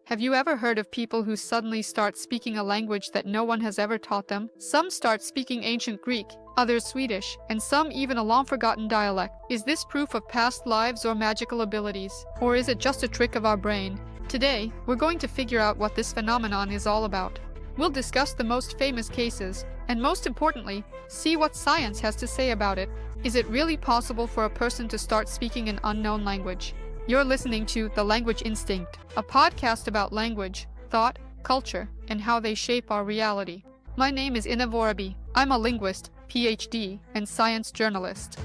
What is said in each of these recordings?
Have you ever heard of people who suddenly start speaking a language that no one has ever taught them? Some start speaking ancient Greek, others Swedish, and some even a long-forgotten dialect. Is this proof of past lives or magical abilities? Or is it just a trick of our brain? Today, we're going to figure out what this phenomenon is all about. We'll discuss the most famous cases, and most importantly, see what science has to say about it. Is it really possible for a person to start speaking an unknown language? You're listening to The Language Instinct, a podcast about language, thought, culture, and how they shape our reality. My name is Inna Vorobey. I'm a linguist, PhD, and science journalist.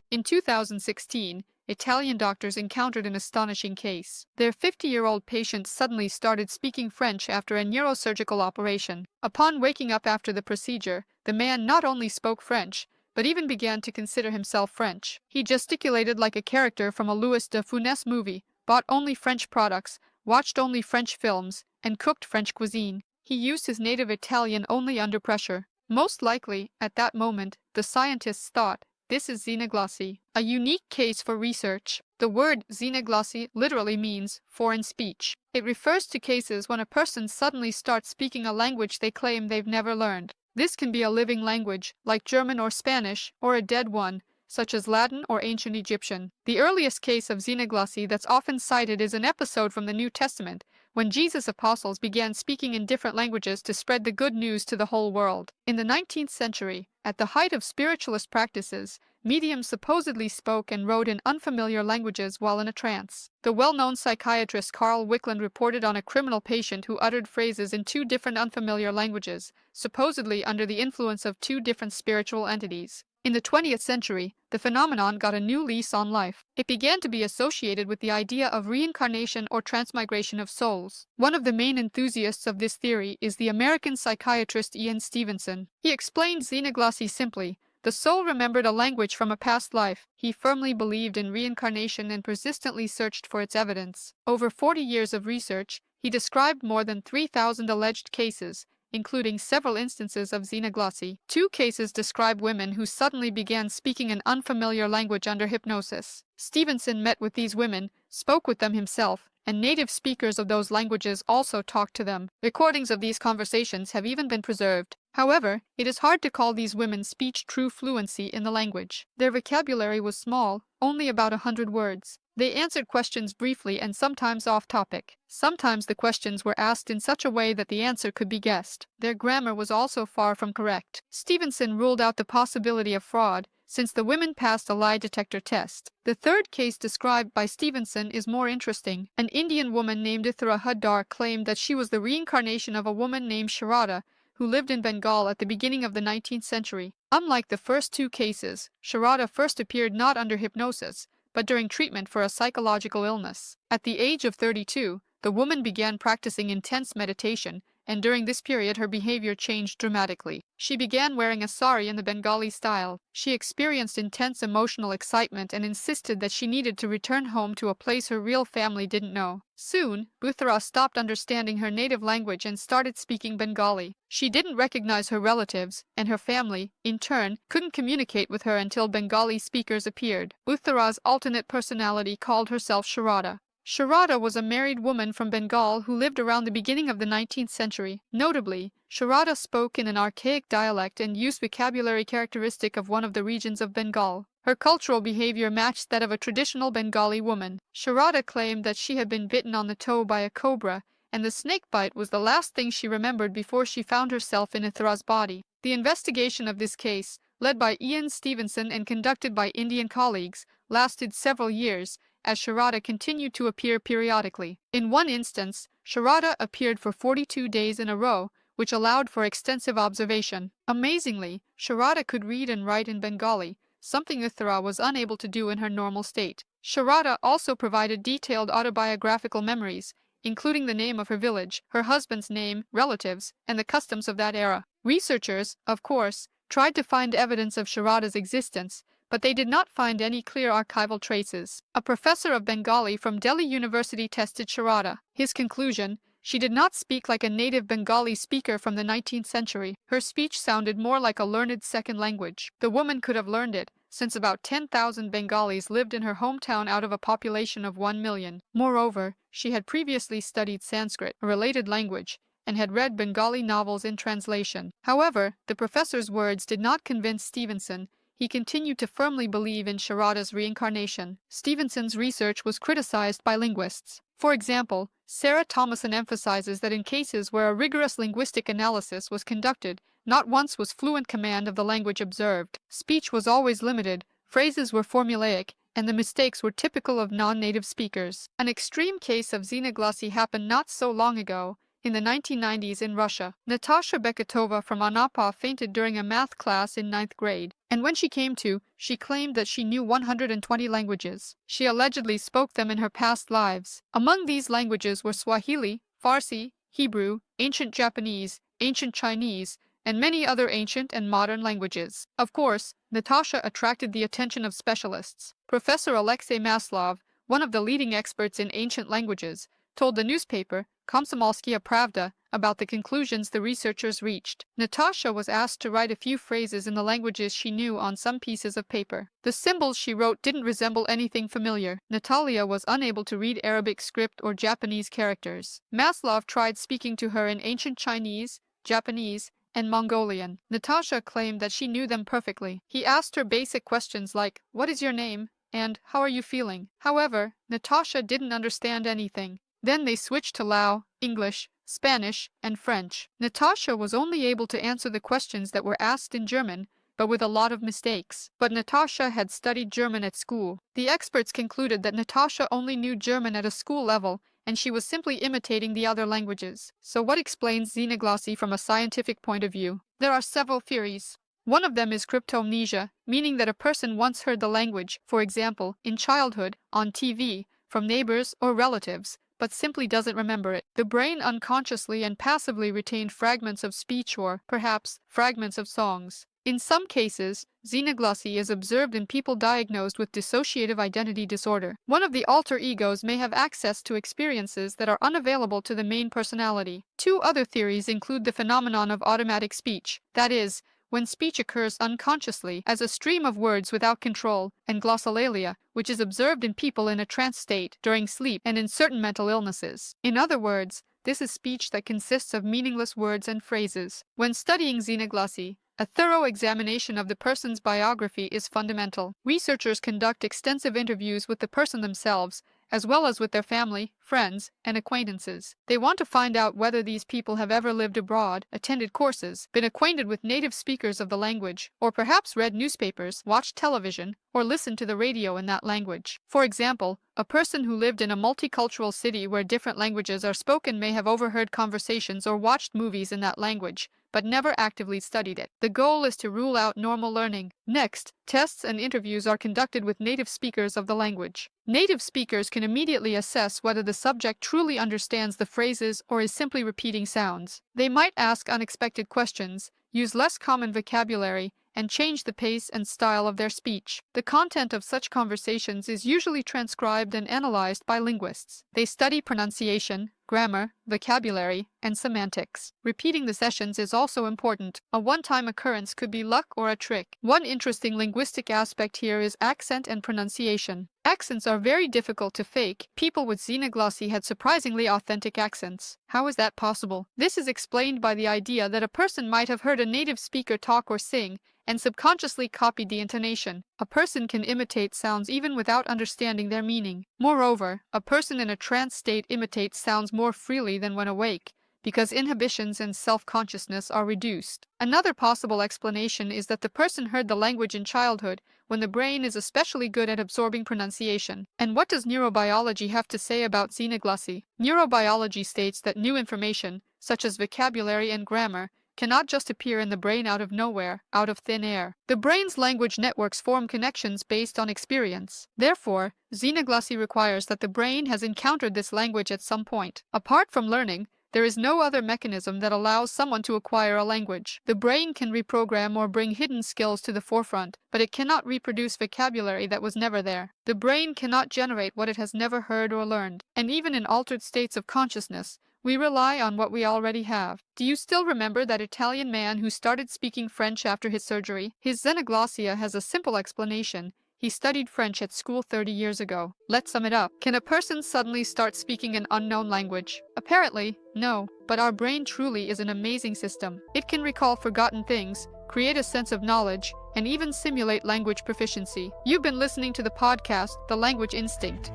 In 2016, Italian doctors encountered an astonishing case. Their 50-year-old patient suddenly started speaking French after a neurosurgical operation. Upon waking up after the procedure, the man not only spoke French, but even began to consider himself French. He gesticulated like a character from a Louis de Funès movie, bought only French products, watched only French films, and cooked French cuisine. He used his native Italian only under pressure. Most likely, at that moment, the scientists thought, this is xenoglossy, a unique case for research. The word xenoglossy literally means foreign speech. It refers to cases when a person suddenly starts speaking a language they claim they've never learned. This can be a living language, like German or Spanish, or a dead one, such as Latin or ancient Egyptian. The earliest case of xenoglossy that's often cited is an episode from the New Testament, when Jesus' apostles began speaking in different languages to spread the good news to the whole world. In the 19th century, at the height of spiritualist practices, mediums supposedly spoke and wrote in unfamiliar languages while in a trance. The well-known psychiatrist Carl Wickland reported on a criminal patient who uttered phrases in two different unfamiliar languages, supposedly under the influence of two different spiritual entities. In the 20th century, the phenomenon got a new lease on life. It began to be associated with the idea of reincarnation or transmigration of souls. One of the main enthusiasts of this theory is the American psychiatrist Ian Stevenson. He explained xenoglossy simply. The soul remembered a language from a past life. He firmly believed in reincarnation and persistently searched for its evidence. Over 40 years of research, he described more than 3,000 alleged cases, including several instances of xenoglossy. 2 cases describe women who suddenly began speaking an unfamiliar language under hypnosis. Stevenson met with these women, spoke with them himself, and native speakers of those languages also talked to them. Recordings of these conversations have even been preserved. However, it is hard to call these women's speech true fluency in the language. Their vocabulary was small, only about 100 words. They answered questions briefly and sometimes off-topic. Sometimes the questions were asked in such a way that the answer could be guessed. Their grammar was also far from correct. Stevenson ruled out the possibility of fraud, since the women passed a lie detector test. The third case described by Stevenson is more interesting. An Indian woman named Ithra Huddar claimed that she was the reincarnation of a woman named Sharada, who lived in Bengal at the beginning of the 19th century. Unlike the first 2 cases, Sharada first appeared not under hypnosis, but during treatment for a psychological illness. At the age of 32, the woman began practicing intense meditation, and during this period her behavior changed dramatically. She began wearing a sari in the Bengali style. She experienced intense emotional excitement and insisted that she needed to return home to a place her real family didn't know. Soon, Buthra stopped understanding her native language and started speaking Bengali. She didn't recognize her relatives, and her family, in turn, couldn't communicate with her until Bengali speakers appeared. Buthra's alternate personality called herself Sharada. Sharada was a married woman from Bengal who lived around the beginning of the 19th century. Notably, Sharada spoke in an archaic dialect and used vocabulary characteristic of one of the regions of Bengal. Her cultural behavior matched that of a traditional Bengali woman. Sharada claimed that she had been bitten on the toe by a cobra, and the snake bite was the last thing she remembered before she found herself in Ithra's body. The investigation of this case, led by Ian Stevenson and conducted by Indian colleagues, lasted several years, as Sharada continued to appear periodically. In one instance, Sharada appeared for 42 days in a row, which allowed for extensive observation. Amazingly, Sharada could read and write in Bengali, something Ithra was unable to do in her normal state. Sharada also provided detailed autobiographical memories, including the name of her village, her husband's name, relatives, and the customs of that era. Researchers, of course, tried to find evidence of Sharada's existence, but they did not find any clear archival traces. A professor of Bengali from Delhi University tested Sharada. His conclusion: she did not speak like a native Bengali speaker from the 19th century. Her speech sounded more like a learned second language. The woman could have learned it, since about 10,000 Bengalis lived in her hometown out of a population of 1 million. Moreover, she had previously studied Sanskrit, a related language, and had read Bengali novels in translation. However, the professor's words did not convince Stevenson. He continued to firmly believe in Sharada's reincarnation. Stevenson's research was criticized by linguists. For example, Sarah Thomason emphasizes that in cases where a rigorous linguistic analysis was conducted, not once was fluent command of the language observed. Speech was always limited, phrases were formulaic, and the mistakes were typical of non-native speakers. An extreme case of xenoglossy happened not so long ago, in the 1990s in Russia. Natasha Beketova from Anapa fainted during a math class in 9th grade, and when she came to, she claimed that she knew 120 languages. She allegedly spoke them in her past lives. Among these languages were Swahili, Farsi, Hebrew, ancient Japanese, ancient Chinese, and many other ancient and modern languages. Of course, Natasha attracted the attention of specialists. Professor Alexey Maslov, one of the leading experts in ancient languages, told the newspaper Komsomolskaya Pravda about the conclusions the researchers reached. Natasha was asked to write a few phrases in the languages she knew on some pieces of paper. The symbols she wrote didn't resemble anything familiar. Natalia was unable to read Arabic script or Japanese characters. Maslov tried speaking to her in ancient Chinese, Japanese, and Mongolian. Natasha claimed that she knew them perfectly. He asked her basic questions like, "What is your name?" and "How are you feeling?" However, Natasha didn't understand anything. Then they switched to Lao, English, Spanish, and French. Natasha was only able to answer the questions that were asked in German, but with a lot of mistakes. But Natasha had studied German at school. The experts concluded that Natasha only knew German at a school level, and she was simply imitating the other languages. So what explains xenoglossy from a scientific point of view? There are several theories. One of them is cryptomnesia, meaning that a person once heard the language, for example, in childhood, on TV, from neighbors or relatives, but simply doesn't remember it. The brain unconsciously and passively retained fragments of speech or, perhaps, fragments of songs. In some cases, xenoglossy is observed in people diagnosed with dissociative identity disorder. One of the alter egos may have access to experiences that are unavailable to the main personality. Two other theories include the phenomenon of automatic speech, that is, when speech occurs unconsciously as a stream of words without control, and glossolalia, which is observed in people in a trance state, during sleep, and in certain mental illnesses. In other words, this is speech that consists of meaningless words and phrases. When studying xenoglossy, a thorough examination of the person's biography is fundamental. Researchers conduct extensive interviews with the person themselves, as well as with their family, friends, and acquaintances. They want to find out whether these people have ever lived abroad, attended courses, been acquainted with native speakers of the language, or perhaps read newspapers, watched television, or listened to the radio in that language. For example, a person who lived in a multicultural city where different languages are spoken may have overheard conversations or watched movies in that language, but never actively studied it. The goal is to rule out normal learning. Next, tests and interviews are conducted with native speakers of the language. Native speakers can immediately assess whether the subject truly understands the phrases or is simply repeating sounds. They might ask unexpected questions, use less common vocabulary, and change the pace and style of their speech. The content of such conversations is usually transcribed and analyzed by linguists. They study pronunciation, grammar, vocabulary, and semantics. Repeating the sessions is also important. A one-time occurrence could be luck or a trick. One interesting linguistic aspect here is accent and pronunciation. Accents are very difficult to fake. People with xenoglossy had surprisingly authentic accents. How is that possible? This is explained by the idea that a person might have heard a native speaker talk or sing, and subconsciously copied the intonation. A person can imitate sounds even without understanding their meaning. Moreover, a person in a trance state imitates sounds more freely than when awake, because inhibitions and self-consciousness are reduced. Another possible explanation is that the person heard the language in childhood, when the brain is especially good at absorbing pronunciation. And what does neurobiology have to say about xenoglossy? Neurobiology states that new information, such as vocabulary and grammar, cannot just appear in the brain out of nowhere, out of thin air. The brain's language networks form connections based on experience. Therefore, xenoglossy requires that the brain has encountered this language at some point. Apart from learning, there is no other mechanism that allows someone to acquire a language. The brain can reprogram or bring hidden skills to the forefront, but it cannot reproduce vocabulary that was never there. The brain cannot generate what it has never heard or learned. And even in altered states of consciousness, We rely on what we already have. Do you still remember that Italian man who started speaking French after his surgery? His xenoglossia has a simple explanation. He studied French at school 30 years ago. Let's sum it up. Can a person suddenly start speaking an unknown language? Apparently, no. But our brain truly is an amazing system. It can recall forgotten things, create a sense of knowledge, and even simulate language proficiency. You've been listening to the podcast, The Language Instinct.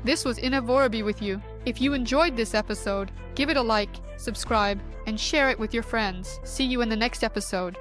This was Inna Vorobey with you. If you enjoyed this episode, give it a like, subscribe, and share it with your friends. See you in the next episode.